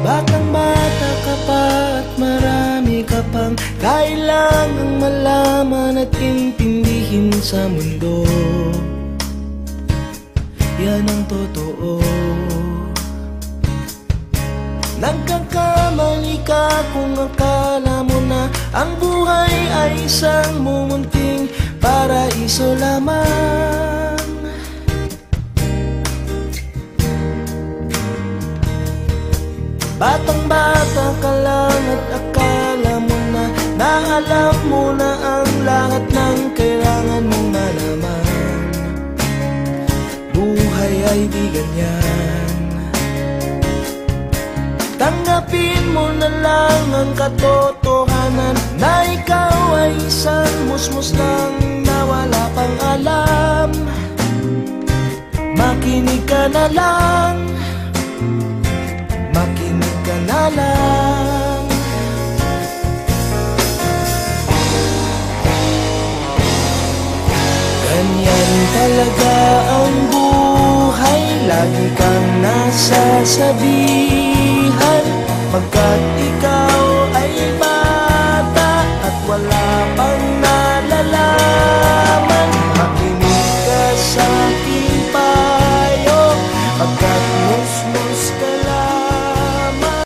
Batang-bata ka pa at marami ka pang kailangang malaman at intindihin sa mundo. Yan ang totoo. Nagkakamali ka kung akala mo na ang buhay ay isang mumunting paraiso lamang. Batang-bata ka lang at akala mo na alam mo na ang lahat ng kailangan mong malaman. Buhay ay di ganyan. Tanggapin mo na lang ang katotohanan na ikaw ay isang musmus lang na wala pang alam. Makinig ka na lang, makinig ka na lang. Ganyan talaga ang buhay, lagi kang nasasabihan, pagkat